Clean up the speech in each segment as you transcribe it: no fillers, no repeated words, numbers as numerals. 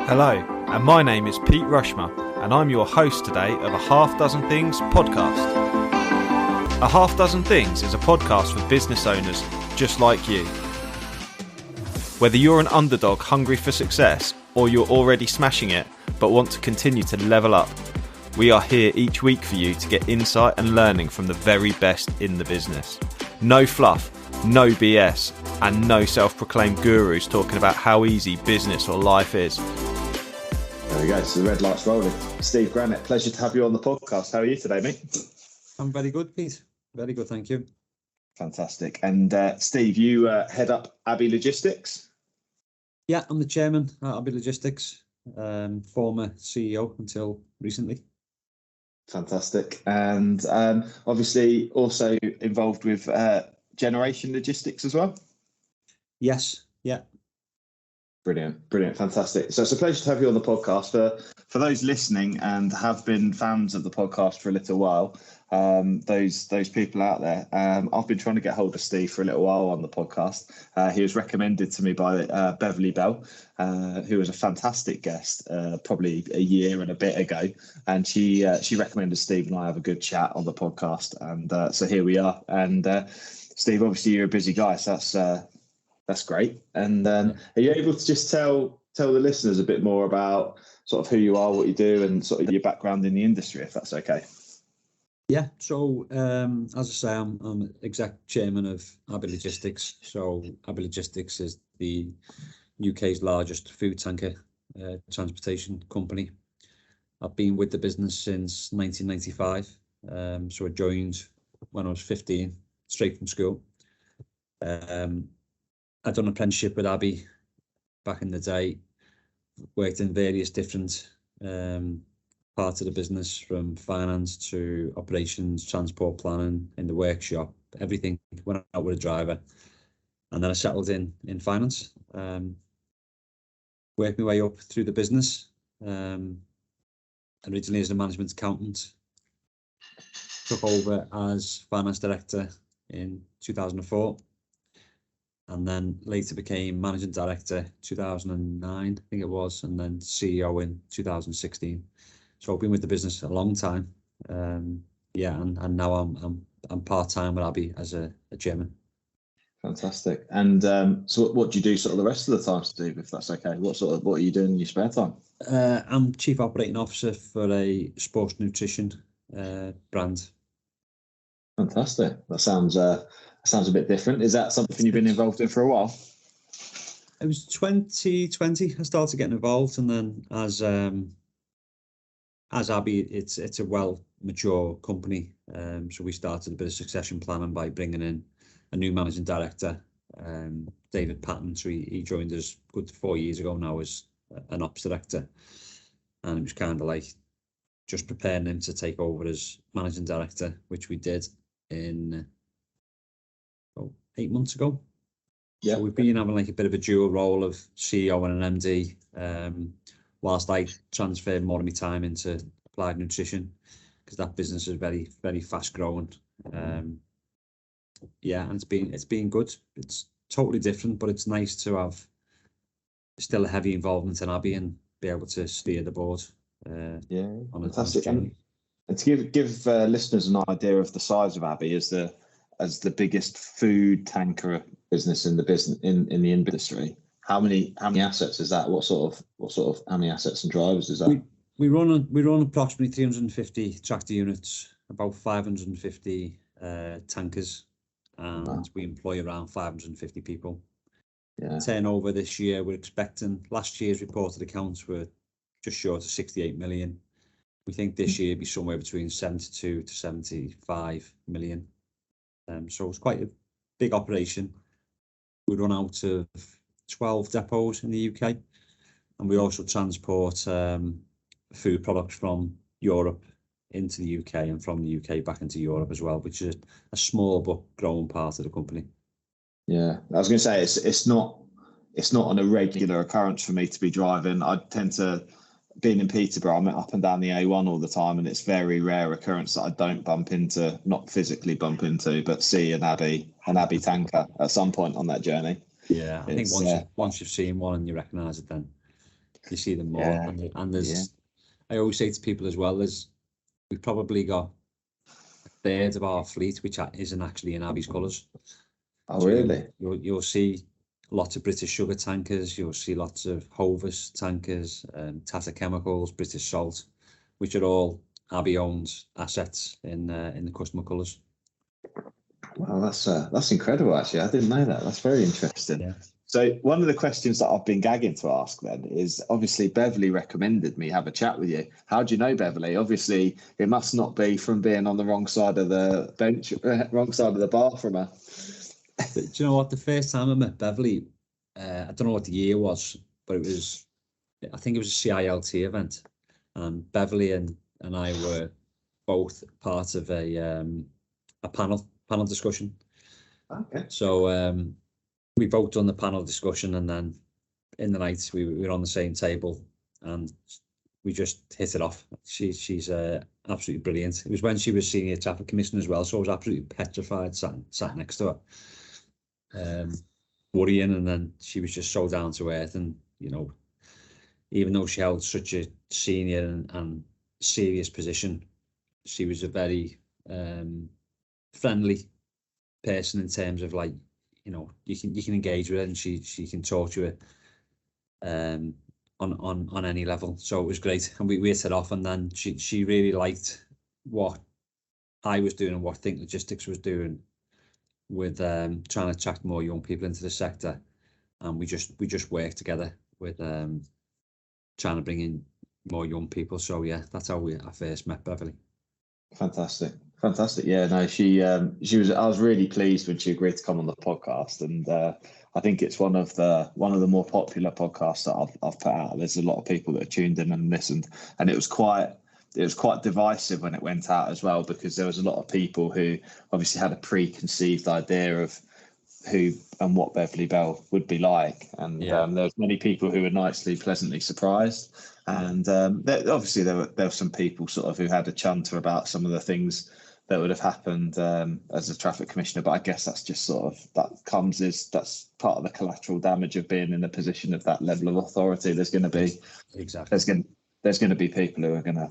Hello, and my name is Pete Rushmer, and I'm your host today of A Half Dozen Things podcast. A Half Dozen Things is a podcast for business owners just like you. Whether you're an underdog hungry for success, or you're already smashing it but want to continue to level up, we are here each week for you to get insight and learning from the very best in the business. No fluff, no BS, and no self-proclaimed gurus talking about how easy business or life is. There we go, so the red light's rolling. Steve Granite, pleasure to have you on the podcast. How are you today, mate? I'm very good, Pete. Very good, thank you. Fantastic. And Steve, you head up Abbey Logistics? Yeah, I'm the chairman at Abbey Logistics, former CEO until recently. Fantastic. And obviously also involved with Generation Logistics as well? Yes, yeah. Brilliant, fantastic. So it's a pleasure to have you on the podcast. For those listening and have been fans of the podcast for a little while, those people out there, I've been trying to get hold of Steve for a little while on the podcast. He was recommended to me by Beverly Bell, who was a fantastic guest probably a year and a bit ago, and she recommended Steve and I have a good chat on the podcast, and so here we are. And Steve, obviously you're a busy guy, so that's great. And are you able to just tell the listeners a bit more about sort of who you are, what you do, and sort of your background in the industry, if that's okay? Yeah. So as I say, I'm exec chairman of Abbey Logistics. So Abbey Logistics is the UK's largest food tanker transportation company. I've been with the business since 1995. So I joined when I was 15, straight from school. I'd done an apprenticeship with Abbey back in the day, worked in various different parts of the business, from finance to operations, transport planning, in the workshop, everything. Went out with a driver, and then I settled in finance, worked my way up through the business, originally as a management accountant, took over as finance director in 2004. And then later became managing director 2009, I think it was, and then CEO in 2016. So I've been with the business a long time. And now I'm part-time with Abbey as a chairman. Fantastic. And so what do you do sort of the rest of the time, Steve, if that's okay? What are you doing in your spare time? I'm chief operating officer for a sports nutrition brand. Fantastic. That sounds a bit different. Is that something you've been involved in for a while? It was 2020 I started getting involved, and then as Abbey, it's a well mature company. So we started a bit of succession planning by bringing in a new managing director, David Patton. So he joined us good 4 years ago now as an ops director, and it was kind of like just preparing him to take over as managing director, which we did in 8 months ago. Yeah. So we've been having like a bit of a dual role of CEO and an MD, whilst I transferred more of my time into applied nutrition, because that business is very, very fast growing. And it's been good. It's totally different, but it's nice to have still a heavy involvement in Abbey and be able to steer the board. Fantastic. And to give listeners an idea of the size of Abbey as the biggest food tanker business in the industry, how many assets is that? What sort of how many assets and drivers is that? We run approximately 350 tractor units, about 550 tankers, and wow. We employ around 550 people. Yeah. Turnover this year, we're expecting, last year's reported accounts were just short of 68 million. We think this year will be somewhere between 72 to 75 million. So it's quite a big operation. We run out of 12 depots in the UK, and we also transport food products from Europe into the UK and from the UK back into Europe as well, which is a small but growing part of the company. Yeah, I was going to say it's not an irregular occurrence for me to be driving. I tend to, being in Peterborough, I'm up and down the A1 all the time, and it's very rare occurrence that I don't not physically bump into, but see an Abbey tanker at some point on that journey. Yeah, I think once you've seen one and you recognise it, then You see them more, Yeah. and there's. I always say to people as well, we've probably got a third of our fleet which isn't actually in Abbey's colours. Oh, So really? You'll see lots of British sugar tankers. You'll see lots of Hovis tankers, Tata Chemicals, British Salt, which are all Abbey-owned assets in the customer colours. Wow, that's incredible. Actually, I didn't know that. That's very interesting. Yeah. So one of the questions that I've been gagging to ask then is, obviously Beverly recommended me have a chat with you. How do you know Beverly? Obviously, it must not be from being on the wrong side of the bench, wrong side of the bar from her. Do you know what? The first time I met Beverly, I don't know what the year was, but I think it was a CILT event, and Beverly and I were both part of a panel discussion. Okay. So we both done the panel discussion, and then in the night we were on the same table, and we just hit it off. She's absolutely brilliant. It was when she was senior traffic commissioner as well, so I was absolutely petrified sat next to her, worrying, and then she was just so down to earth, and even though she held such a senior and serious position, she was a very friendly person in terms of, like, you can engage with her, and she can talk to her on any level. So it was great, and we hit it off, and then she really liked what I was doing and what Think Logistics was doing with trying to attract more young people into the sector, and we just worked together with trying to bring in more young people. So yeah, that's how I first met Beverly. Fantastic. Yeah, no, she was. I was really pleased when she agreed to come on the podcast, and I think it's one of the more popular podcasts that I've put out. There's a lot of people that are tuned in and listened, and it was quite divisive when it went out as well, because there was a lot of people who obviously had a preconceived idea of who and what Beverly Bell would be like, and there was many people who were pleasantly surprised, and obviously there were some people sort of who had a chunter about some of the things that would have happened as a traffic commissioner, but I guess that's just sort of that's part of the collateral damage of being in a position of that level of authority. There's going to be there's going to be people who are going to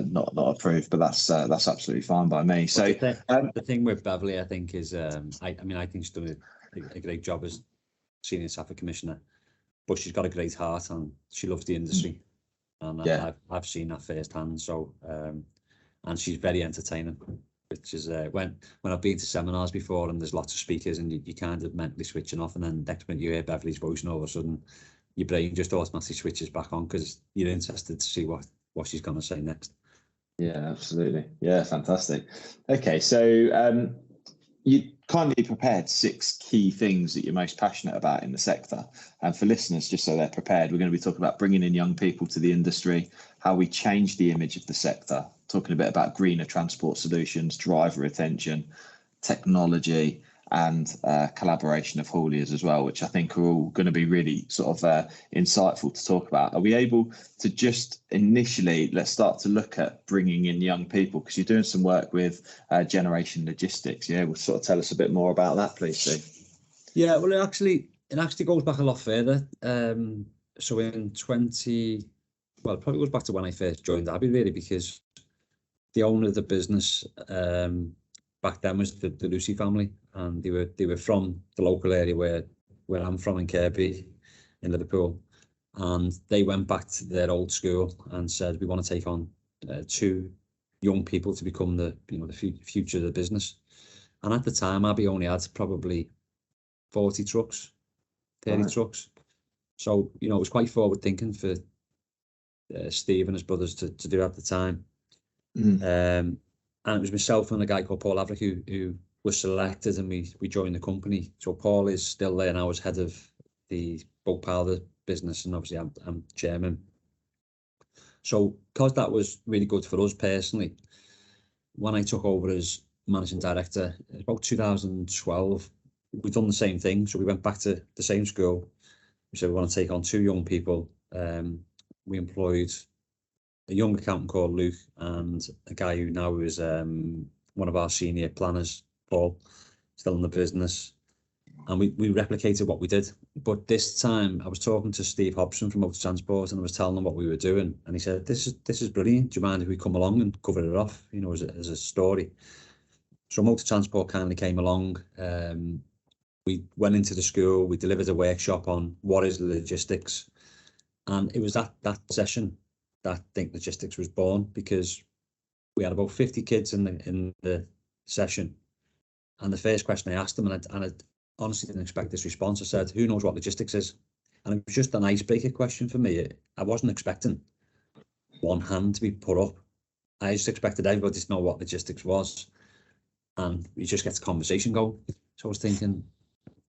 not approve, but that's absolutely fine by me. So the thing with Beverly, I think, is I think she's done a great job as senior traffic commissioner, but she's got a great heart and she loves the industry, and I've seen that firsthand. So and she's very entertaining, which is when I've been to seminars before and there's lots of speakers and you kind of mentally switching off, and then next minute you hear Beverly's voice and all of a sudden your brain just automatically switches back on because you're interested to see what she's going to say next. Yeah, absolutely. Yeah, fantastic. Okay, so you kindly prepared 6 key things that you're most passionate about in the sector. And for listeners, just so they're prepared, we're going to be talking about bringing in young people to the industry, how we change the image of the sector, talking a bit about greener transport solutions, driver retention, technology, and collaboration of hauliers as well, which I think are all going to be really sort of insightful to talk about. Are we able to just initially, let's start to look at bringing in young people, because you're doing some work with Generation Logistics. Yeah, will sort of tell us a bit more about that, please, Steve? Yeah, well, it actually goes back a lot further. So in it probably goes back to when I first joined Abbey, really, because the owner of the business back then was the Lucy family, and they were from the local area where I'm from, in Kirkby in Liverpool, and they went back to their old school and said, we want to take on 2 young people to become the future of the business. And at the time Abbey only had probably 40 trucks, 30 trucks, so it was quite forward thinking for Steve and his brothers to do at the time. And it was myself and a guy called Paul Averick who was selected, and we joined the company. So Paul is still there now as head of the bulk powder business, and obviously I'm chairman. So because that was really good for us personally, when I took over as managing director, about 2012, we've done the same thing. So we went back to the same school. We said we want to take on 2 young people. We employed a young accountant called Luke and a guy who now is one of our senior planners, Paul, still in the business. And we replicated what we did. But this time I was talking to Steve Hobson from Motor Transport, and I was telling him what we were doing. And he said, this is brilliant. Do you mind if we come along and cover it off, as a story? So Motor Transport kindly came along. We went into the school, we delivered a workshop on what is logistics. And it was that session that Think Logistics was born, because we had about 50 kids in the session. And the first question I asked them, and I honestly didn't expect this response, I said, who knows what logistics is? And it was just an icebreaker question for me. I wasn't expecting one hand to be put up. I just expected everybody to know what logistics was. And we just get the conversation going. So I was thinking,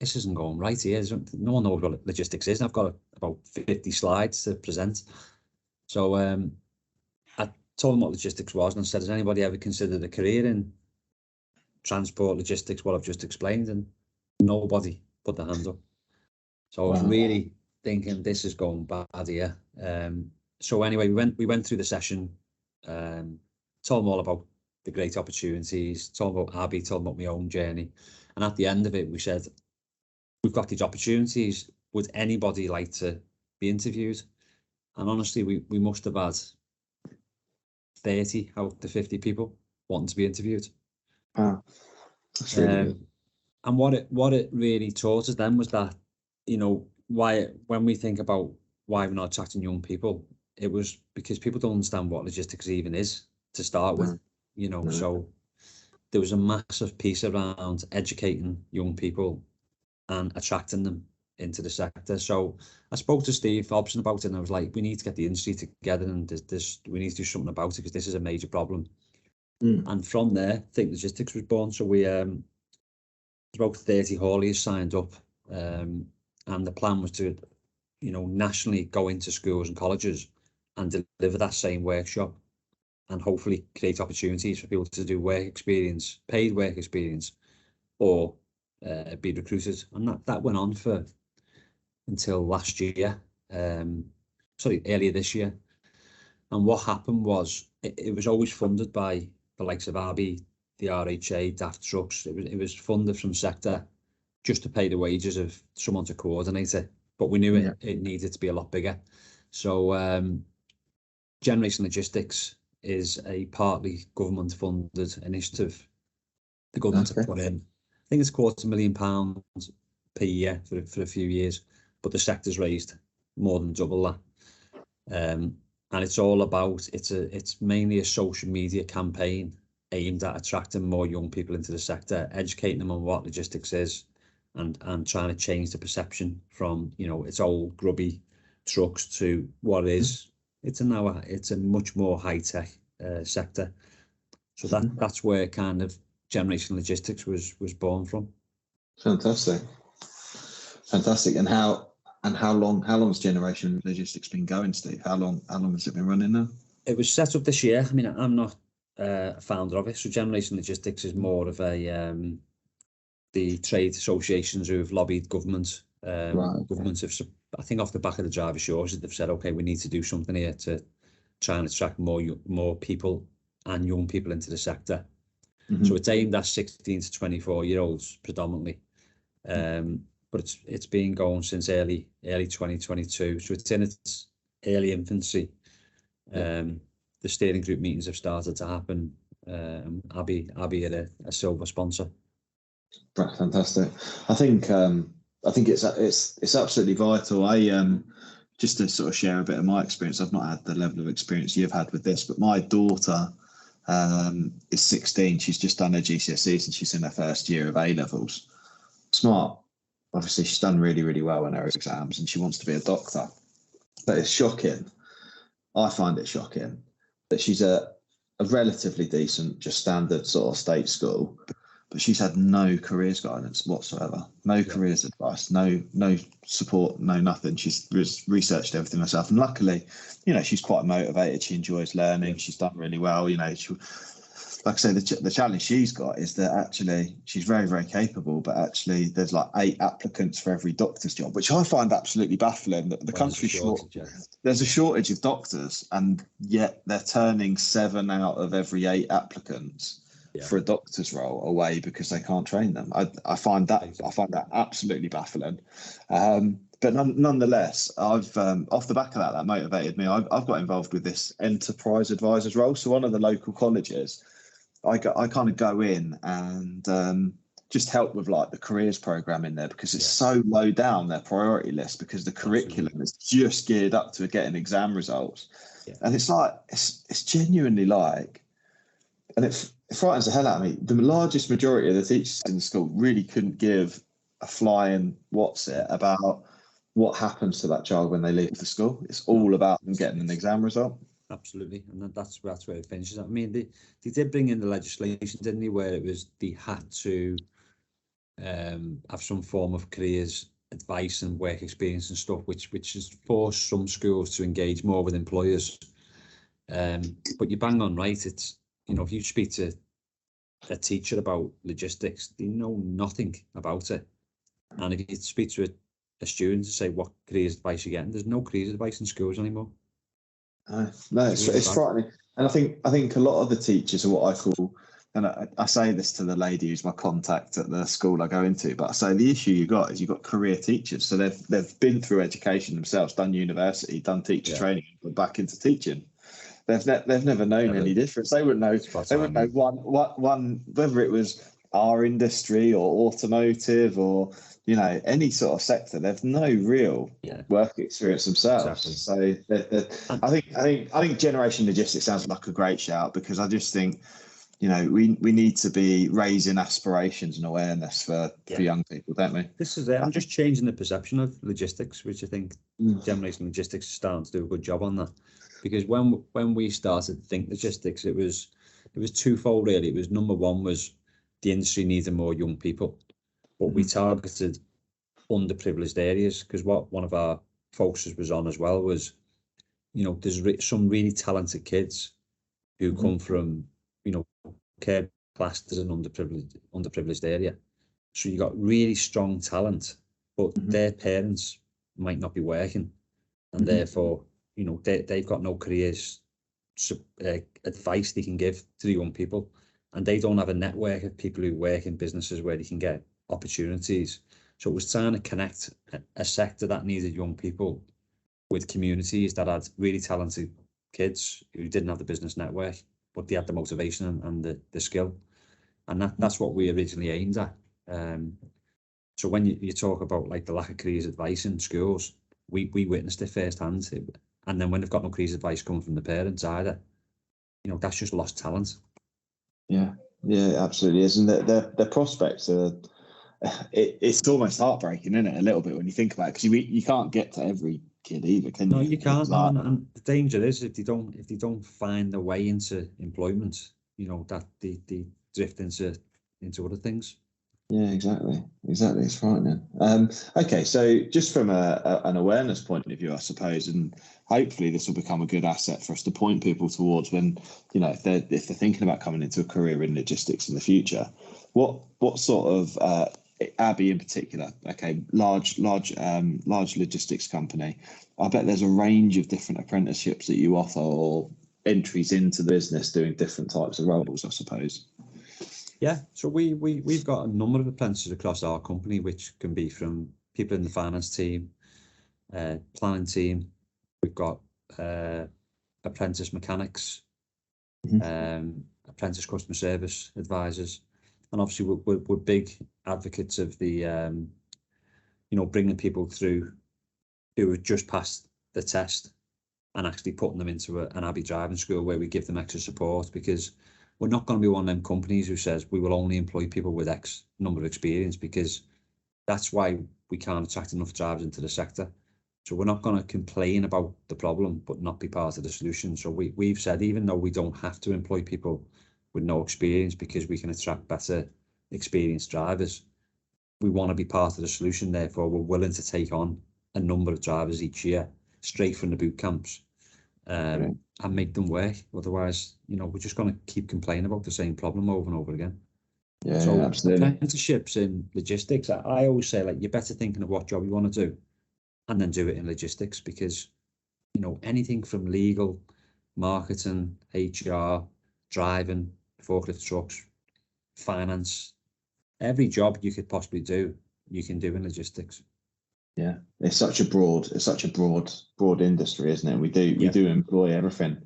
this isn't going right here. No one knows what logistics is. And I've got about 50 slides to present. So I told them what logistics was, and I said, has anybody ever considered a career in transport logistics, what I've just explained? And nobody put their hands up. So I was really thinking, this is going bad here. So anyway, we went through the session, told them all about the great opportunities, told them about Abbey, told them about my own journey. And at the end of it, we said, we've got these opportunities. Would anybody like to be interviewed? And honestly, we must have had 30 out of the 50 people wanting to be interviewed. Wow. That's really good. And what it really taught us then was that, why, when we think about why we're not attracting young people, it was because people don't understand what logistics even is to start with, So there was a massive piece around educating young people and attracting them into the sector. So I spoke to Steve Hobson about it, and I was like, we need to get the industry together, and we need to do something about it, because this is a major problem. And from there, Think Logistics was born. So we about 30 hauliers signed up, and the plan was to, nationally go into schools and colleges and deliver that same workshop, and hopefully create opportunities for people to do work experience, paid work experience, or be recruited. And that went on until last year, earlier this year. And what happened was it was always funded by the likes of Abbey, the RHA, Daft Trucks. It was funded from sector just to pay the wages of someone to coordinate it. But we knew it needed to be a lot bigger. So Generation Logistics is a partly government funded initiative. The government have put in, I think it's £250,000 per year for a few years, but the sector's raised more than double that. And it's all about, it's mainly a social media campaign aimed at attracting more young people into the sector, educating them on what logistics is, and trying to change the perception from, it's old grubby trucks to what is. It's a much more high-tech sector. So that's where kind of Generation Logistics was born from. Fantastic. And how long has Generation Logistics been going, Steve? How long has it been running now? It was set up this year. I mean, I'm not a founder of it. So Generation Logistics is more of the trade associations who have lobbied government. Governments have, I think, off the back of the driver shortage, they've said, okay, we need to do something here to try and attract more people and young people into the sector. So it's aimed at 16 to 24-year-olds predominantly. But it's been going since early 2022. So it's in its early infancy. The steering group meetings have started to happen. Abbey are a silver sponsor. Fantastic. I think it's absolutely vital. I just to sort of share a bit of my experience. I've not had the level of experience you've had with this, but my daughter is 16. She's just done her GCSEs and she's in her first year of A levels. Smart. Obviously, she's done really, really well in her exams, and she wants to be a doctor. But it's shocking. I find it shocking that she's a relatively decent, just standard sort of state school, but she's had no careers guidance whatsoever, no careers advice, no support, no nothing. She's researched everything herself, and luckily, she's quite motivated. She enjoys learning. She's done really well. Like I say, the challenge she's got is that actually she's very, very capable, but actually there's like 8 applicants for every doctor's job, which I find absolutely baffling. That the country's short. There's a shortage of doctors, and yet they're turning 7 out of every 8 applicants for a doctor's role away because they can't train them. I find that absolutely baffling. But nonetheless, I've off the back of that motivated me. I've got involved with this enterprise advisors role. So one of the local colleges, I kind of go in and just help with like the careers program in there, because it's so low down their priority list, because the curriculum is just geared up to getting exam results. And it's like, it's genuinely like, and it frightens the hell out of me. The largest majority of the teachers in the school really couldn't give a flying what's it about what happens to that child when they leave the school. It's all about them getting an exam result. Absolutely, and that's where it finishes. I mean, they did bring in the legislation, didn't they, where it was they had to have some form of careers advice and work experience and stuff, which has forced some schools to engage more with employers. But you bang on right. It's, if you speak to a teacher about logistics, they know nothing about it. And if you speak to a student to say what careers advice you're getting, there's no careers advice in schools anymore. No, it's frightening. And I think a lot of the teachers are what I call, and I say this to the lady who's my contact at the school I go into, but I say the issue you've got career teachers. So they've been through education themselves, done university, done teacher training, but back into teaching. They've never known any difference. They wouldn't know. They wouldn't know one whether it was our industry or automotive or any sort of sector. They've no real work experience themselves. Exactly. So I think Generation Logistics sounds like a great shout, because I just think we need to be raising aspirations and awareness for young people, don't we? This is it. I'm just changing the perception of logistics, which I think Generation Logistics is starting to do a good job on that. Because when we started to think logistics, it was twofold really. It was, number one was the industry needed more young people, but we targeted underprivileged areas, because what one of our focuses was on as well was, there's some really talented kids who come from, care classed as an underprivileged area. So you got really strong talent, but their parents might not be working, and therefore, they've got no careers advice they can give to the young people, and they don't have a network of people who work in businesses where they can get opportunities. So it was trying to connect a sector that needed young people with communities that had really talented kids who didn't have the business network, but they had the motivation and the skill. And that's what we originally aimed at. So when you talk about like the lack of careers advice in schools, we witnessed it firsthand. And then when they've got no careers advice coming from the parents either, that's just lost talent. Yeah, absolutely is. And their prospects are, it's almost heartbreaking, isn't it, a little bit when you think about it, because you can't get to every kid either, can you? No, you can't. And the danger is if they don't find their way into employment, that they drift into other things. Yeah, exactly. It's frightening. Okay, so just from an awareness point of view, I suppose, and hopefully this will become a good asset for us to point people towards when, if they're thinking about coming into a career in logistics in the future. What sort of Abbey in particular? Okay, large logistics company. I bet there's a range of different apprenticeships that you offer, or entries into the business doing different types of roles, I suppose. Yeah, so we've got a number of apprentices across our company, which can be from people in the finance team, planning team. We've got apprentice mechanics, apprentice customer service advisors, and obviously we're big advocates of the bringing people through who have just passed the test and actually putting them into an Abbey driving school where we give them extra support, because we're not going to be one of them companies who says we will only employ people with X number of experience, because that's why we can't attract enough drivers into the sector. So we're not going to complain about the problem but not be part of the solution. So we've said, even though we don't have to employ people with no experience because we can attract better experienced drivers, we want to be part of the solution. Therefore, we're willing to take on a number of drivers each year straight from the boot camps. And make them work. Otherwise, we're just going to keep complaining about the same problem over and over again. Yeah, so absolutely. Apprenticeships in logistics, I always say, like, you're better thinking of what job you want to do and then do it in logistics, because anything from legal, marketing, HR, driving, forklift trucks, finance, every job you could possibly do, you can do in logistics. Yeah, it's such a broad industry, isn't it? We do employ everything.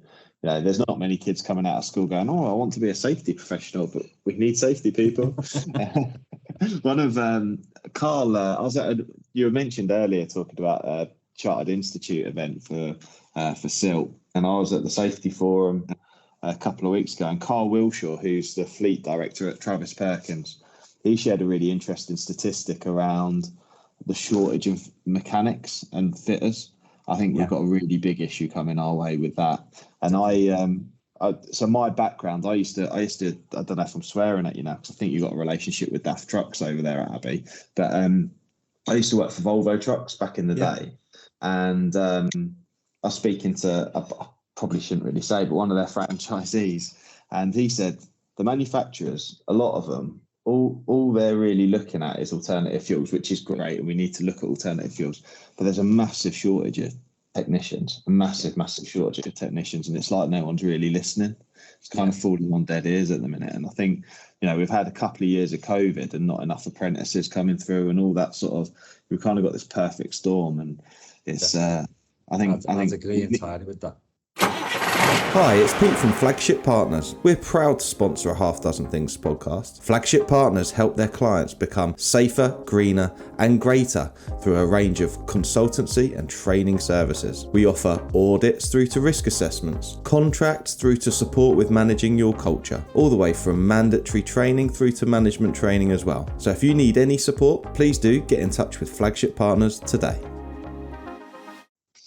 There's not many kids coming out of school going, "Oh, I want to be a safety professional," but we need safety people. One of Carl, you mentioned earlier talking about a Chartered Institute event for SILT, and I was at the Safety Forum a couple of weeks ago, and Carl Wilshaw, who's the fleet director at Travis Perkins, he shared a really interesting statistic around the shortage of mechanics and fitters. I think we've got a really big issue coming our way with that. And so my background, I used to, I don't know if I'm swearing at you now, because I think you've got a relationship with DAF Trucks over there at Abbey, but I used to work for Volvo Trucks back in the day. And I was speaking to, I probably shouldn't really say, but one of their franchisees, and he said the manufacturers, a lot of them, all they're really looking at is alternative fuels, which is great, and we need to look at alternative fuels. But there's a massive shortage of technicians, a massive shortage of technicians, and it's like no one's really listening. It's kind of falling on dead ears at the minute. And I think, we've had a couple of years of COVID and not enough apprentices coming through and all that sort of, we've kind of got this perfect storm, and it's I agree entirely with that. Hi, it's Pete from Flagship Partners. We're proud to sponsor a Half Dozen Things podcast. Flagship Partners help their clients become safer, greener and greater through a range of consultancy and training services. We offer audits through to risk assessments, contracts through to support with managing your culture, all the way from mandatory training through to management training as well. So if you need any support, please do get in touch with Flagship Partners today.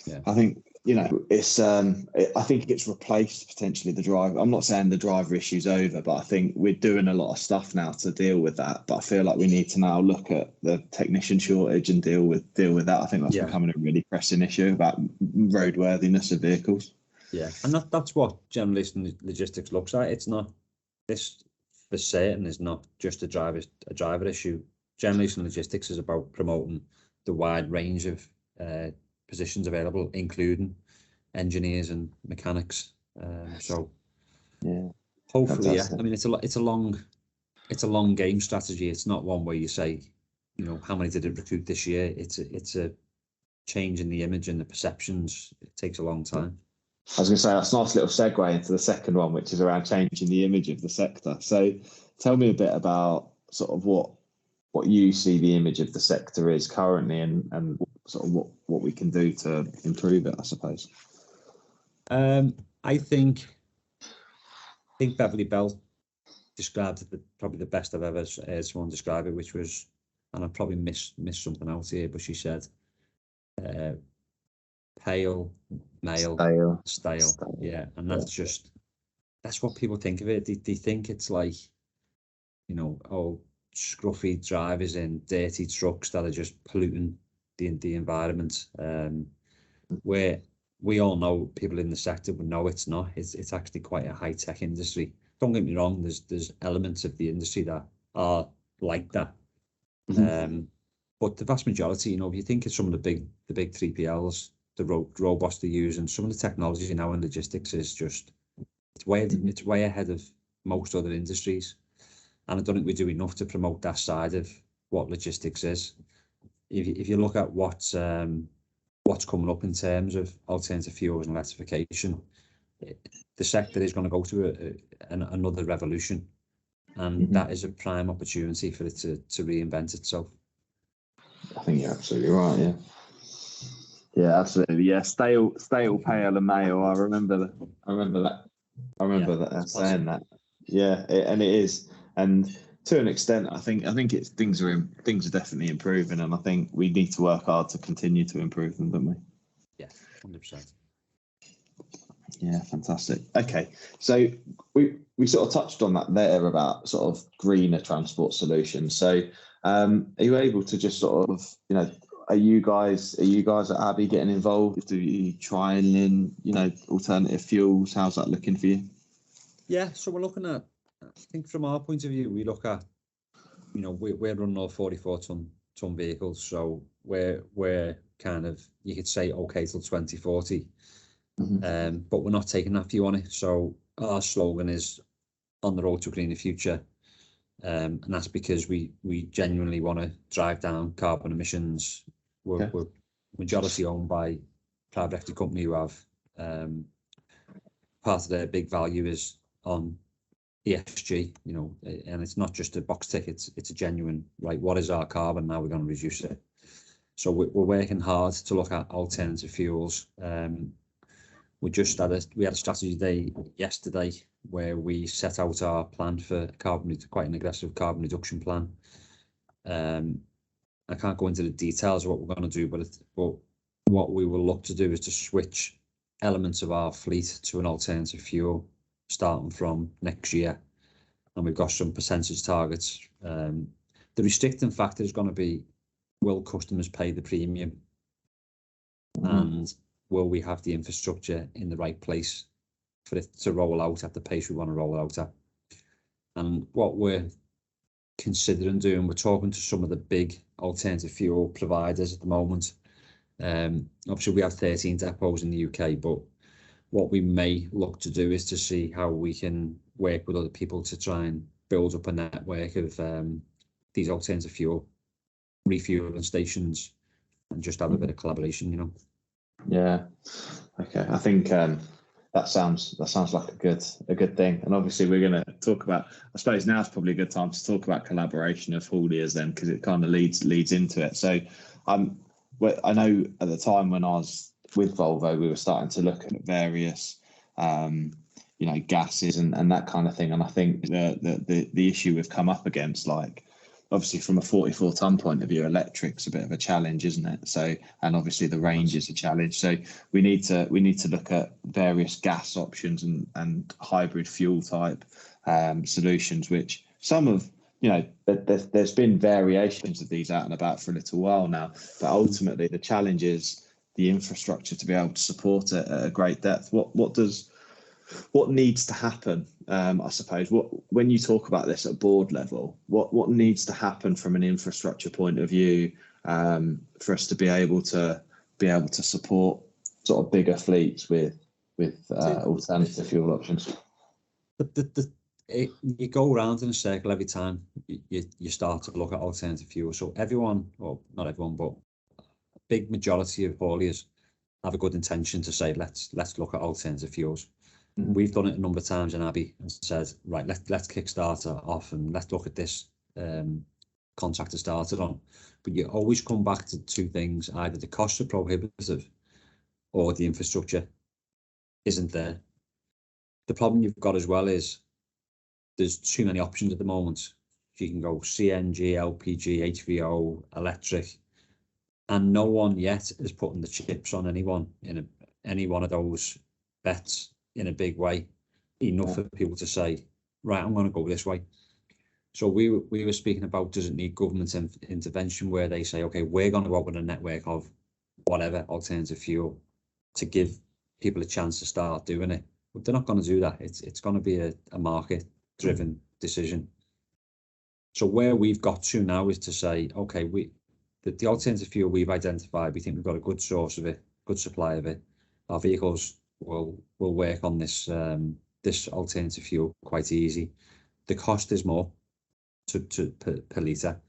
Yeah. I think it's I think it's replaced potentially the driver. I'm not saying the driver issue's over, but I think we're doing a lot of stuff now to deal with that. But I feel like we need to now look at the technician shortage and deal with that. I think that's becoming a really pressing issue about roadworthiness of vehicles. Yeah, and that's what generalist logistics looks at. It's not, this for certain is not just a driver issue. Generalist logistics is about promoting the wide range of positions available, including engineers and mechanics. Hopefully, I mean, it's a long game strategy. It's not one where you say, how many did it recruit this year? It's a change in the image and the perceptions. It takes a long time. I was going to say, that's a nice little segue into the second one, which is around changing the image of the sector. So tell me a bit about sort of what you see the image of the sector is currently, and sort of what we can do to improve it, I suppose. I think Beverly Bell described it probably the best I've ever heard someone describe it, which was, and I probably missed something out here, but she said pale, male, stale. Yeah, and that's what people think of it. They think it's like, scruffy drivers in dirty trucks that are just polluting the environment, where we all know, people in the sector would know it's not. It's actually quite a high-tech industry. Don't get me wrong, there's elements of the industry that are like that. But the vast majority, if you think of some of the big 3PLs, the robots they use, and some of the technology now in logistics is just, it's way ahead of most other industries. And I don't think we do enough to promote that side of what logistics is. If you look at what's coming up in terms of alternative fuels and electrification, the sector is going to go through another revolution, and that is a prime opportunity for it to reinvent itself. I think you're absolutely right. Yeah, absolutely. Yeah, stale, pale, and male. I remember that. Saying that. Yeah, and it is. And to an extent, I think things are definitely improving, and I think we need to work hard to continue to improve them, don't we? Yeah, 100%. Yeah, fantastic. Okay, so we sort of touched on that there about sort of greener transport solutions. So, are you able to just sort of, are you guys at Abbey getting involved? Are you trialing, alternative fuels? How's that looking for you? Yeah, so we're looking at, I think from our point of view, we look at, we're running all 44-ton vehicles, so we're kind of, you could say, okay till 2040, but we're not taking that view on it. So our slogan is on the road to a greener future. And that's because we genuinely want to drive down carbon emissions. We're majority owned by private equity company who have part of their big value is on ESG, and it's not just a box tick, it's a genuine, right, what is our carbon, now we're going to reduce it. So we're working hard to look at alternative fuels. We had a strategy day yesterday where we set out our plan for quite an aggressive carbon reduction plan. I can't go into the details of what we're going to do, but what we will look to do is to switch elements of our fleet to an alternative fuel starting from next year, and we've got some percentage targets. The restricting factor is going to be, will customers pay the premium, and will we have the infrastructure in the right place for it to roll out at the pace we want to roll out at? And what we're considering doing, we're talking to some of the big alternative fuel providers at the moment. Obviously we have 13 depots in the UK, but what we may look to do is to see how we can work with other people to try and build up a network of these alternative fuel refueling stations and just have a bit of collaboration, Yeah. Okay. I think that sounds like a good thing. And obviously we're going to talk about, I suppose now's probably a good time to talk about collaboration of hauliers then, because it kind of leads into it. So I know at the time when I was with Volvo, we were starting to look at various gases and that kind of thing. And I think the issue we've come up against, like, obviously from a 44-ton point of view, electric's a bit of a challenge, isn't it? So, and obviously the range is a challenge. So we need to look at various gas options and hybrid fuel type solutions, which some of, there's been variations of these out and about for a little while now, but ultimately the challenge is the infrastructure to be able to support it at a great depth. What needs to happen? I suppose when you talk about this at board level, what needs to happen from an infrastructure point of view for us to be able to support sort of bigger fleets with alternative fuel options? You go around in a circle every time you start to look at alternative fuel. So everyone, or not everyone, but a big majority of hauliers have a good intention to say, let's look at alternative fuels. Mm-hmm. We've done it a number of times in Abbey and said, right, let's kickstart off and let's look at this contractor started on. But you always come back to two things: either the costs are prohibitive or the infrastructure isn't there. The problem you've got as well is there's too many options at the moment. You can go CNG, LPG, HVO, electric, and no one yet is putting the chips on anyone in any one of those bets in a big way, enough for people to say, right, I'm going to go this way. So we were speaking about, does it need government intervention where they say, okay, we're going to go out with a network of whatever alternative fuel to give people a chance to start doing it. But they're not going to do that. It's going to be a market driven decision. So where we've got to now is to say, okay, the alternative fuel we've identified, we think we've got a good source of it, good supply of it. Our vehicles will work on this this alternative fuel quite easy. The cost is more per litre.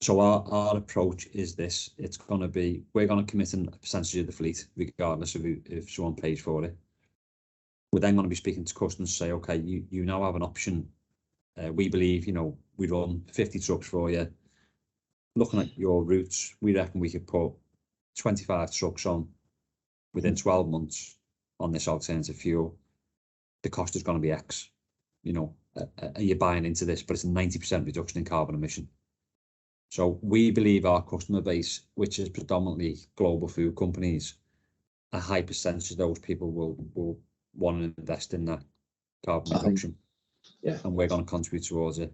So our approach is this: it's going to be, we're going to commit a percentage of the fleet regardless of if someone pays for it. We're then going to be speaking to customers to say, okay, you now have an option. We believe, we run 50 trucks for you. Looking at your routes, we reckon we could put 25 trucks on within 12 months on this alternative fuel. The cost is going to be X. You're buying into this, but it's a 90% reduction in carbon emission. So we believe our customer base, which is predominantly global food companies, a high percentage of those people will want to invest in that carbon reduction. And we're going to contribute towards it.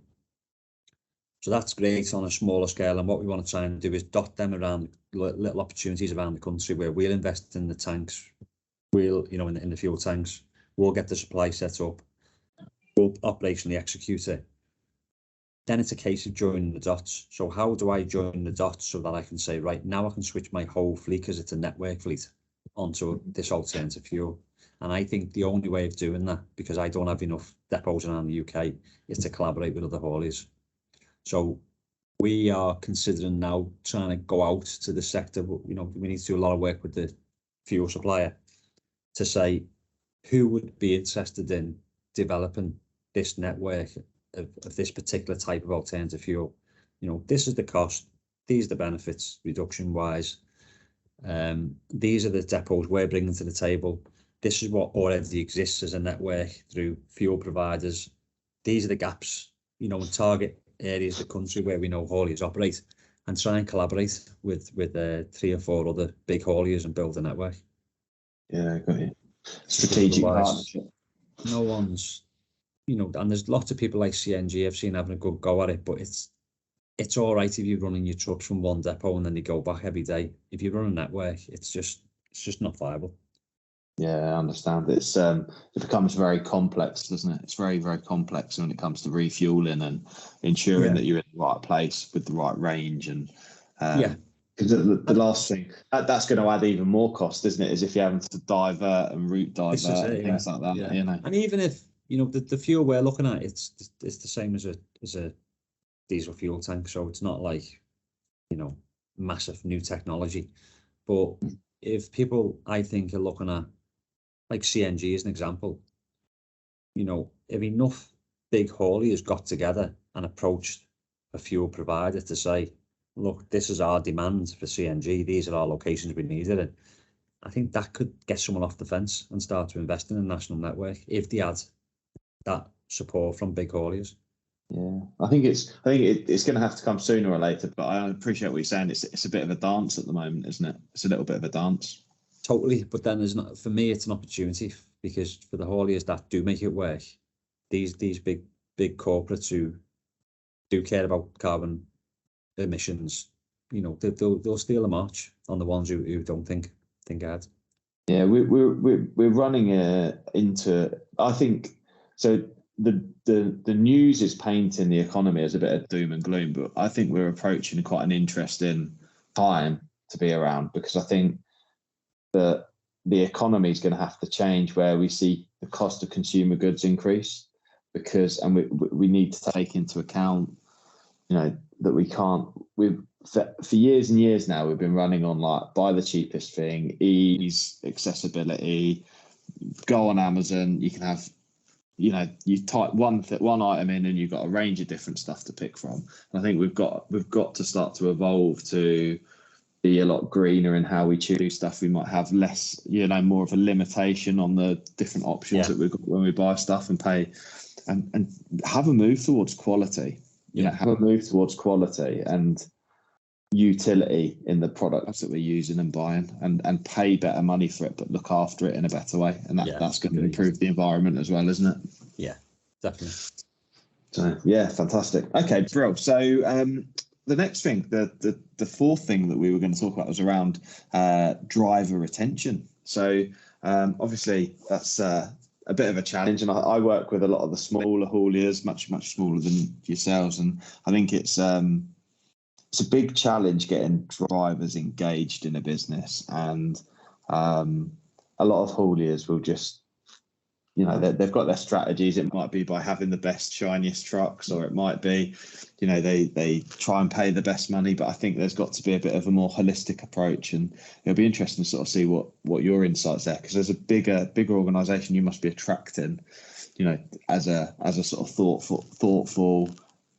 So that's great on a smaller scale. And what we want to try and do is dot them around little opportunities around the country where we'll invest in the tanks, in the fuel tanks, we'll get the supply set up, we'll operationally execute it. Then it's a case of joining the dots. So how do I join the dots so that I can say, right, now I can switch my whole fleet, because it's a network fleet, onto this alternative fuel? And I think the only way of doing that, because I don't have enough depots around the UK, is to collaborate with other hauliers. So we are considering now trying to go out to the sector. We need to do a lot of work with the fuel supplier to say who would be interested in developing this network of this particular type of alternative fuel. This is the cost, these are the benefits reduction wise. These are the depots we're bringing to the table. This is what already exists as a network through fuel providers. These are the gaps, in target areas of the country where we know hauliers operate, and try and collaborate with 3 or 4 other big hauliers and build a network. Yeah, got you. Strategic partnership. No one's, and there's lots of people like CNG I've seen having a good go at it, but it's all right if you're running your trucks from one depot and then you go back every day. If you run a network, it's just not viable. Yeah, I understand. It becomes very complex, doesn't it? It's very, very complex when it comes to refueling and ensuring that you're in the right place with the right range. And because the last thing that's going to add even more cost, isn't it? Is if you're having to divert and route divert and things like that. Yeah. And even if the fuel we're looking at, it's the same as a diesel fuel tank, so it's not like massive new technology. But if people, I think, are looking at like CNG as an example, if enough big hauliers got together and approached a fuel provider to say, look, this is our demand for CNG, these are our locations we need it in, I think that could get someone off the fence and start to invest in a national network if they had that support from big hauliers. Yeah, I think it's going to have to come sooner or later, but I appreciate what you're saying. It's a bit of a dance at the moment, isn't it? It's a little bit of a dance. Totally, but then for me, it's an opportunity, because for the hauliers that do make it work, these big corporates who do care about carbon emissions, they'll steal a march on the ones who don't think ahead. Yeah, we're running into, I think so. The news is painting the economy as a bit of doom and gloom, but I think we're approaching quite an interesting time to be around, because I think that the economy is going to have to change, where we see the cost of consumer goods increase, and we need to take into account, that we can't. For years and years now, we've been running on like buy the cheapest thing, ease, accessibility. Go on Amazon, you can have. You type one item in and you've got a range of different stuff to pick from. And I think we've got to start to evolve to be a lot greener in how we choose stuff. We might have less, more of a limitation on the different options that we've got when we buy stuff, and pay and have a move towards quality. Have a move towards quality and utility in the products that we're using and buying, and pay better money for it, but look after it in a better way, and that's going to improve the environment as well, isn't it? Yeah, definitely. So fantastic. Okay, bro. So the next thing, the fourth thing that we were going to talk about was around driver retention. So obviously that's a bit of a challenge, and I work with a lot of the smaller hauliers, much smaller than yourselves, and I think it's a big challenge getting drivers engaged in a business, and a lot of hauliers will just, they've got their strategies. It might be by having the best, shiniest trucks, or it might be, they try and pay the best money. But I think there's got to be a bit of a more holistic approach, and it'll be interesting to sort of see what your insights there, because there's a bigger organisation you must be attracting, as a sort of thoughtful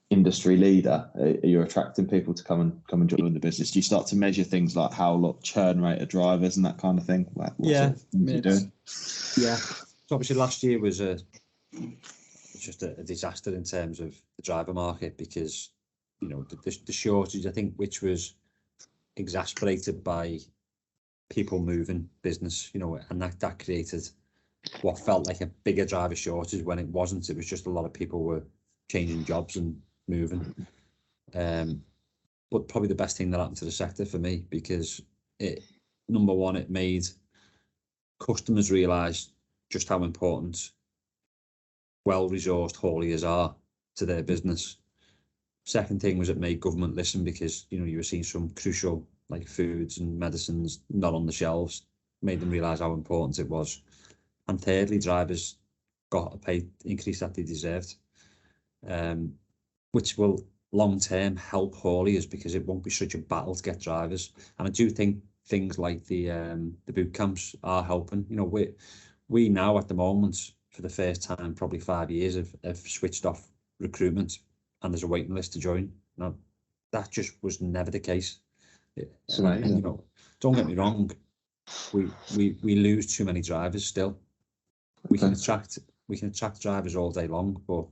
industry leader. You're attracting people to come and join the business. Do you start to measure things like churn rate of drivers and that kind of thing? What sort of things you're doing? Yeah. So obviously last year was just a disaster in terms of the driver market, because the shortage, I think, which was exasperated by people moving business, and that created what felt like a bigger driver shortage when it wasn't. It was just a lot of people were changing jobs and moving. But probably the best thing that happened to the sector for me, because number one, it made customers realise just how important well-resourced hauliers are to their business. Second thing was it made government listen, because you were seeing some crucial like foods and medicines not on the shelves, made them realise how important it was. And thirdly, drivers got a pay increase that they deserved, which will long term help hauliers because it won't be such a battle to get drivers. And I do think things like the boot camps are helping. You know, we now at the moment, for the first time probably 5 years, have switched off recruitment, and there's a waiting list to join. Now, that just was never the case. And, you know, don't get me wrong, we lose too many drivers still. We can attract drivers all day long, but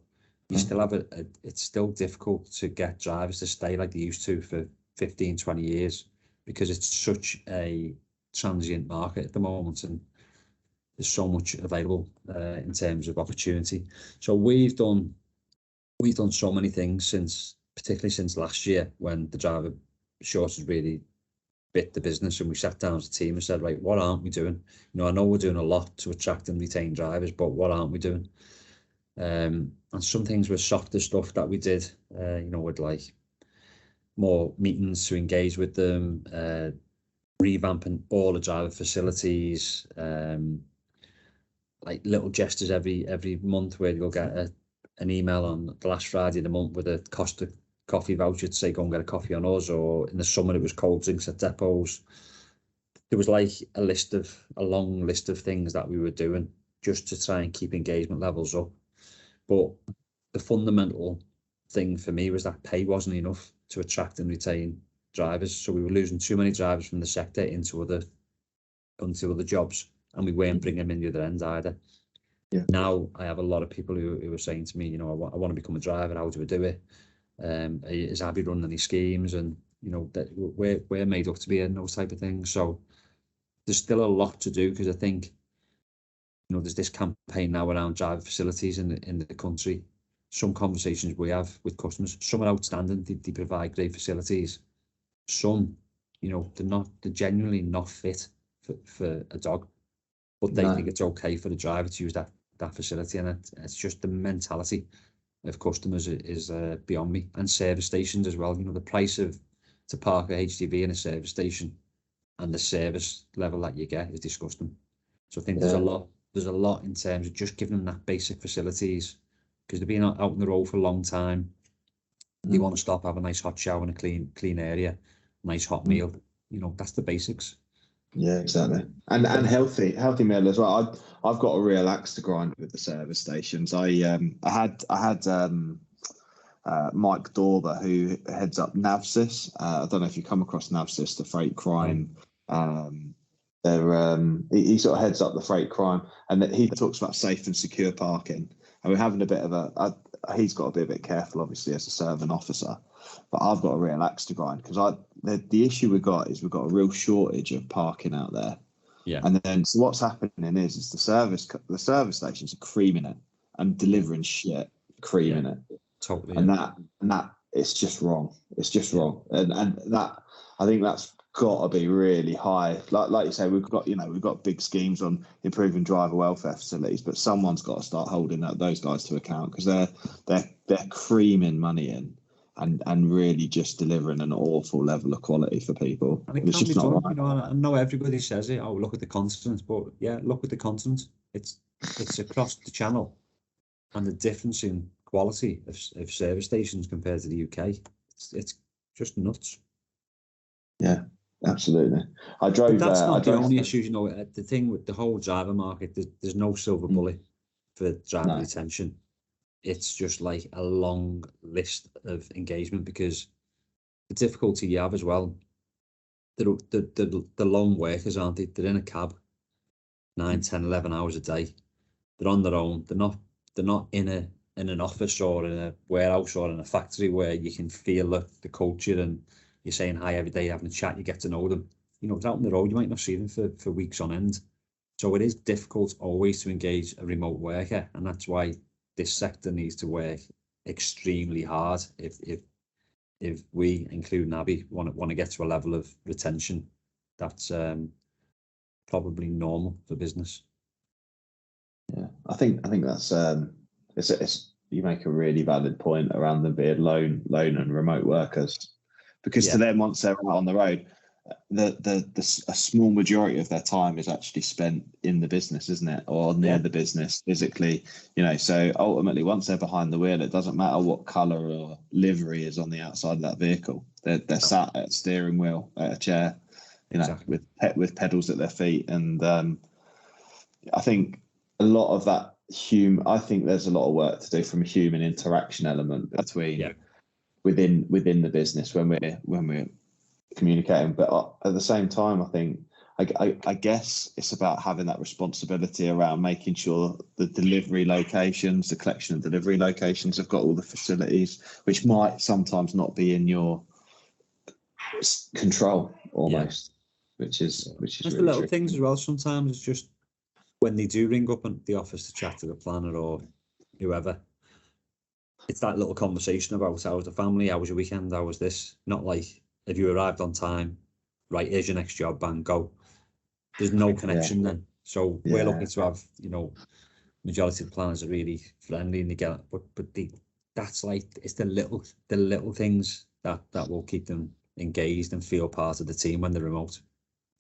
you still have it's still difficult to get drivers to stay like they used to for 15, 20 years, because it's such a transient market at the moment, and there's so much available in terms of opportunity. So we've done so many things particularly since last year, when the driver shortage really bit the business, and we sat down as a team and said, right, what aren't we doing? You know, I know we're doing a lot to attract and retain drivers, but what aren't we doing? And some things were softer stuff that we did, you know, with like more meetings to engage with them, revamping all the driver facilities, like little gestures every month, where you'll get an email on the last Friday of the month with a Costa coffee voucher to say go and get a coffee on us, or in the summer it was cold drinks at depots. There was like a long list of things that we were doing just to try and keep engagement levels up. But the fundamental thing for me was that pay wasn't enough to attract and retain drivers. So we were losing too many drivers from the sector into other jobs, and we weren't bringing them in the other end either. Yeah. Now I have a lot of people who are saying to me, you know, I want to become a driver. How do we do it? Is Abbey running any schemes? And you know, that we're made up to be in those type of things. So there's still a lot to do, because I think, you know, there's this campaign now around driver facilities in the country. Some conversations we have with customers, some are outstanding. They provide great facilities. Some, you know, they're genuinely not fit for a dog, but they think it's okay for the driver to use that facility, and it's just the mentality of customers is beyond me. And service stations as well. You know, the price to park a HGV in a service station and the service level that you get is disgusting. So I think there's a lot in terms of just giving them that basic facilities, because they've been out on the road for a long time. They want to stop, have a nice hot shower in a clean area, nice hot meal. You know, that's the basics. Yeah, exactly. And healthy meal as well. I've got a real axe to grind with the service stations. I had Mike Dorber, who heads up Navsys. I don't know if you come across Navsys, the freight crime. He sort of heads up the freight crime, and he talks about safe and secure parking. And we're having a bit of he's got to be a bit careful, obviously, as a serving officer. But I've got a real axe to grind, because the issue we've got a real shortage of parking out there. Yeah. And then so what's happening is the service stations are creaming it and delivering shit, creaming it. Totally. And that it's just wrong. It's just wrong. And that, I think that's got to be really high. Like you say, we've got big schemes on improving driver welfare facilities, but someone's got to start holding those guys to account, because they're creaming money in and really just delivering an awful level of quality for people. And it can't be done. Right. You know, I know everybody says it. Oh, look at the continent, but yeah, look at the continent. It's across the channel, and the difference in quality of service stations compared to the UK, it's just nuts. Yeah. Absolutely. I drove. But that's not the only issue. You know, the thing with the whole driver market, there's no silver bullet for driver retention. It's just like a long list of engagement, because the difficulty you have as well, the lone workers, aren't they? They're in a cab 9, 10, 11 hours a day. They're on their own. They're not in an office or in a warehouse or in a factory where you can feel the culture, and you're saying hi every day, having a chat, you get to know them. You know, it's out on the road, you might not see them for weeks on end. So it is difficult always to engage a remote worker, and that's why this sector needs to work extremely hard if we, including Abbey, want to get to a level of retention that's probably normal for business. Yeah, I think that's it's you make a really valid point around them being lone and remote workers. Because to them, once they're out on the road, a small majority of their time is actually spent in the business, isn't it, or near the business physically? So ultimately, once they're behind the wheel, it doesn't matter what colour or livery is on the outside of that vehicle. They're sat at a steering wheel, at a chair, exactly. with pedals at their feet, and I think a lot of that I think there's a lot of work to do from a human interaction element between within the business when we're communicating. But at the same time, I think I guess it's about having that responsibility around making sure the delivery locations, the collection and delivery locations, have got all the facilities, which might sometimes not be in your control almost, which is really the little tricky things as well. Sometimes it's just when they do ring up in the office to chat to the planner or whoever, it's that little conversation about how was the family, how was your weekend, how was this. Not like, if you arrived on time, right, here's your next job, bang, go. There's no connection then. So we're lucky to have, majority of the planners are really friendly and they get it, but that's like, it's the little things that will keep them engaged and feel part of the team when they're remote.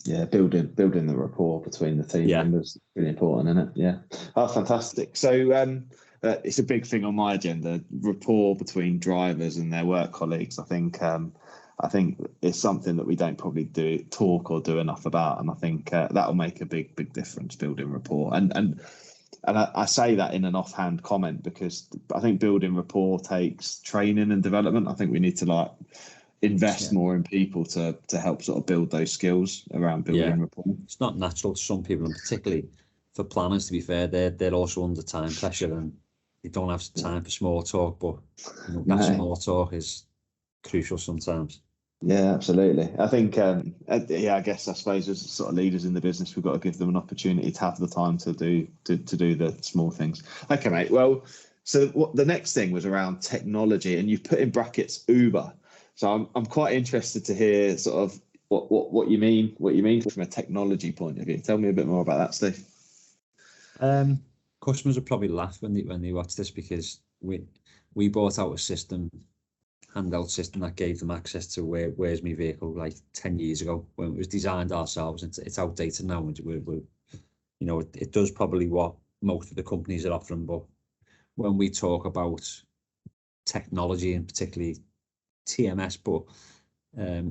Yeah, building the rapport between the team members is really important, isn't it? Yeah. Oh, fantastic. So it's a big thing on my agenda, rapport between drivers and their work colleagues. I think it's something that we don't probably talk or do enough about, and I think that'll make a big difference, building rapport. And I say that in an offhand comment because I think building rapport takes training and development. I think we need to invest more in people to help sort of build those skills around building rapport. It's not natural to some people, and particularly for planners, to be fair, they're also under time pressure and they don't have time for small talk, but that small talk is crucial sometimes. Yeah, absolutely. I think I suppose as sort of leaders in the business, we've got to give them an opportunity to have the time to do the small things. Okay, mate. Well, so the next thing was around technology, and you've put in brackets Uber. So I'm quite interested to hear sort of what you mean from a technology point of view. Tell me a bit more about that, Steve. Customers will probably laugh when they watch this, because we bought out a handheld system that gave them access to where's my vehicle like 10 years ago when it was designed ourselves. It's outdated now, and it does probably what most of the companies are offering. But when we talk about technology and particularly TMS, but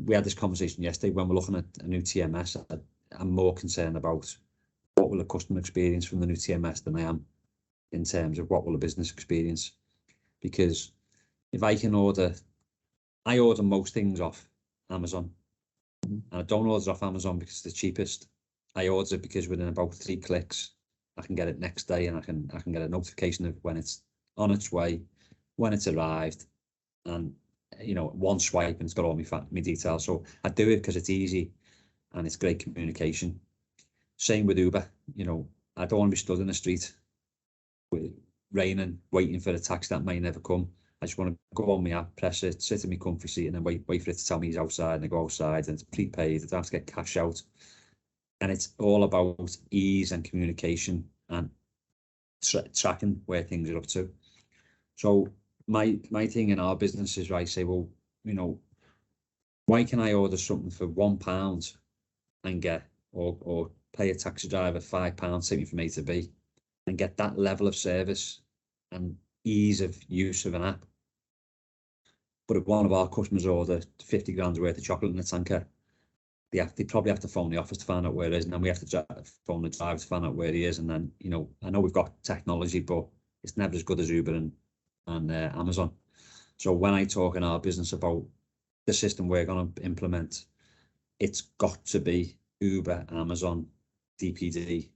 we had this conversation yesterday. When we're looking at a new TMS, I'm more concerned about what will the customer experience from the new TMS than I am in terms of what will the business experience. Because if I order most things off Amazon, and I don't order off Amazon because it's the cheapest. I order it because within about 3 clicks, I can get it next day, and I can get a notification of when it's on its way, when it's arrived, and one swipe and it's got all my details. So I do it because it's easy and it's great communication. Same with Uber. I don't want to be stood in the street with raining, waiting for a taxi that may never come. I just want to go on my app, press it, sit in my comfy seat, and then wait for it to tell me he's outside, and I go outside, and it's prepaid. I don't have to get cash out. And it's all about ease and communication and tracking where things are up to. So my thing in our business is, I say, well, why can I order something for £1 and get or pay a taxi driver £5, take me from A to B, and get that level of service and ease of use of an app? But if one of our customers order 50 grams worth of chocolate in a tanker, they probably have to phone the office to find out where it is, and then we have to phone the driver to find out where he is. And then I know we've got technology, but it's never as good as Uber and Amazon. So when I talk in our business about the system we're going to implement, it's got to be Uber, Amazon, DPD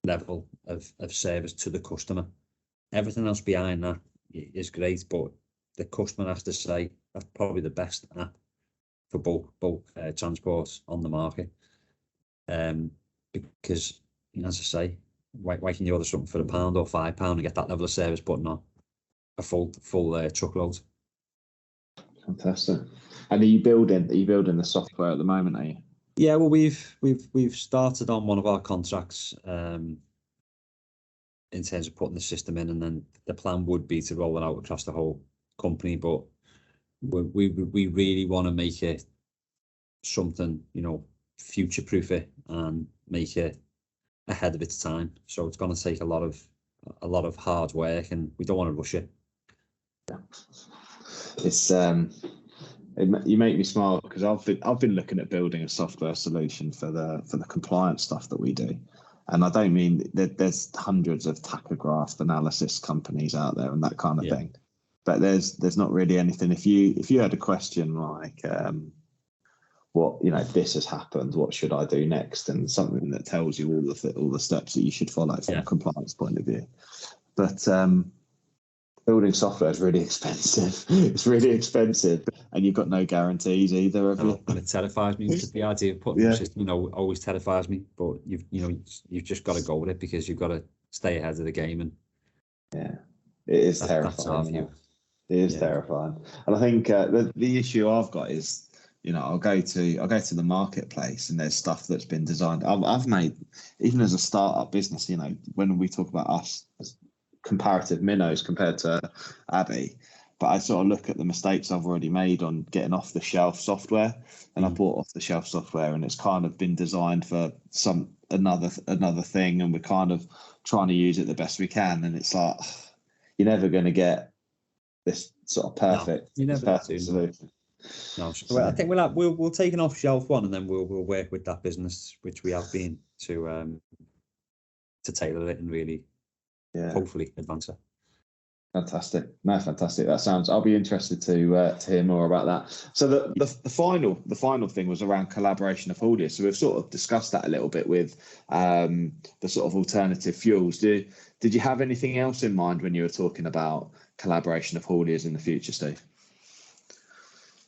level of service to the customer. Everything else behind that is great, but the customer has to say that's probably the best app for bulk transport on the market. Because as I say, why can you order something for £1 or £5 and get that level of service, but not a full truckload? Fantastic. And are you building the software at the moment, are you? Yeah, well, we've started on one of our contracts in terms of putting the system in, and then the plan would be to roll it out across the whole company. But we really want to make it something, future proof it and make it ahead of its time. So it's going to take a lot of hard work, and we don't want to rush it. It's you make me smile, because I've been looking at building a software solution for the compliance stuff that we do, and I don't mean that there's hundreds of tachograph analysis companies out there and that kind of thing, but there's not really anything. If you had a question like what, this has happened, what should I do next, and something that tells you all the steps that you should follow from a compliance point of view. But building software is really expensive. It's really expensive, and you've got no guarantees either of you. And it terrifies me. The idea of putting the system, always terrifies me. But you've just got to go with it, because you've got to stay ahead of the game. And it is terrifying. That's our view. It is terrifying, and I think the issue I've got is, I'll go to the marketplace, and there's stuff that's been designed. I've made, even as a startup business, when we talk about us as comparative minnows compared to Abbey, but I sort of look at the mistakes I've already made on getting off the shelf software, and I bought off the shelf software, and it's kind of been designed for another thing, and we're kind of trying to use it the best we can, and it's like, you're never going to get this sort of perfect solution. No, I think we'll take an off-shelf one, and then we'll work with that business, which we have been, to tailor it and really, hopefully advance it. Fantastic. That sounds. I'll be interested to hear more about that. So the final thing was around collaboration of hauliers. So we've sort of discussed that a little bit with the sort of alternative fuels. Did you have anything else in mind when you were talking about collaboration of hauliers in the future, Steve?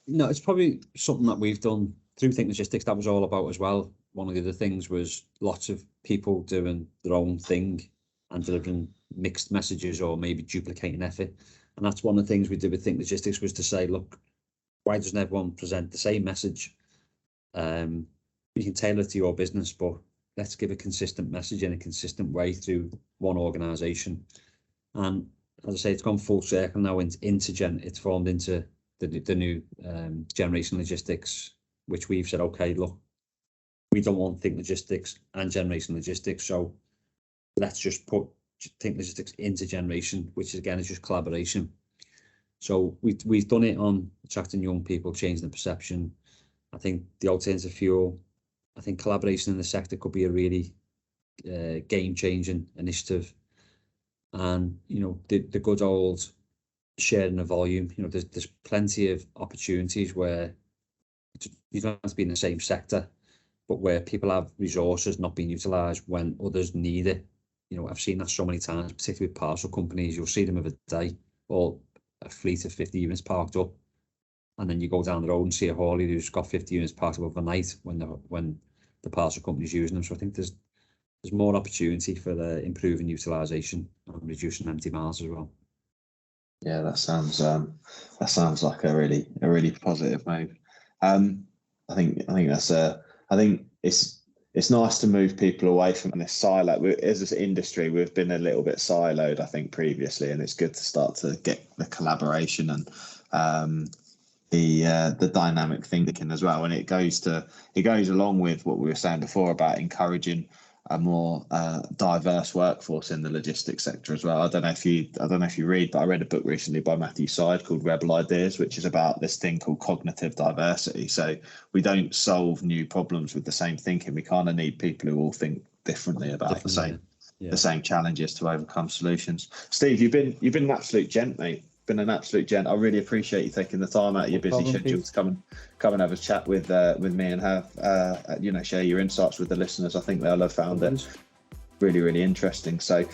No, it's probably something that we've done through Think Logistics. That was all about as well. One of the other things was lots of people doing their own thing and delivering mixed messages, or maybe duplicating effort. And that's one of the things we did with Think Logistics, was to say, look, why doesn't everyone present the same message? You can tailor it to your business, but let's give a consistent message in a consistent way through one organisation. And as I say, it's gone full circle now. It's formed into the new Generation Logistics, which we've said, okay, look, we don't want Think Logistics and Generation Logistics, so let's just put Think Logistics into Generation, which again is just collaboration. So we've done it on attracting young people, changing the perception. I think the alternative fuel, I think collaboration in the sector could be a really game-changing initiative. And the good old sharing of volume, there's plenty of opportunities where you don't have to be in the same sector, but where people have resources not being utilised when others need it. I've seen that so many times, particularly with parcel companies. You'll see them of a day, or a fleet of 50 units parked up, and then you go down the road and see a haulier who's got 50 units parked up overnight when the parcel company's using them. So I think there's more opportunity for the improving utilisation and reducing empty miles as well. Yeah, that sounds like a really positive move. I think it's nice to move people away from this silo. As an industry, we've been a little bit siloed, I think, previously, and it's good to start to get the collaboration and the dynamic thinking as well. And it goes along with what we were saying before about encouraging a more diverse workforce in the logistics sector as well. I don't know if you read, but I read a book recently by Matthew Syed called Rebel Ideas, which is about this thing called cognitive diversity. So we don't solve new problems with the same thinking. We kind of need people who all think differently about the same challenges to overcome solutions. Steve, you've been an absolute gent, mate. Been an absolute gent. I really appreciate you taking the time out of your busy schedule to come and have a chat with me and have share your insights with the listeners. I think they'll have found it really, really interesting. So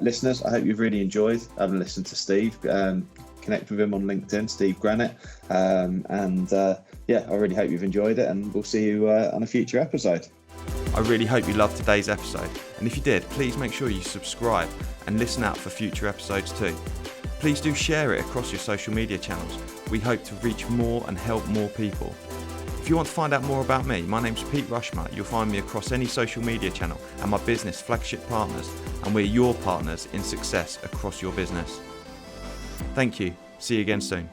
listeners, I hope you've really enjoyed having listened to Steve. Connect with him on LinkedIn, Steve Granite, I really hope you've enjoyed it, and we'll see you on a future episode. I really hope you loved today's episode, and if you did, please make sure you subscribe and listen out for future episodes too. Please do share it across your social media channels. We hope to reach more and help more people. If you want to find out more about me, my name's Pete Rushmer. You'll find me across any social media channel and my business Flagship Partners, and we're your partners in success across your business. Thank you. See you again soon.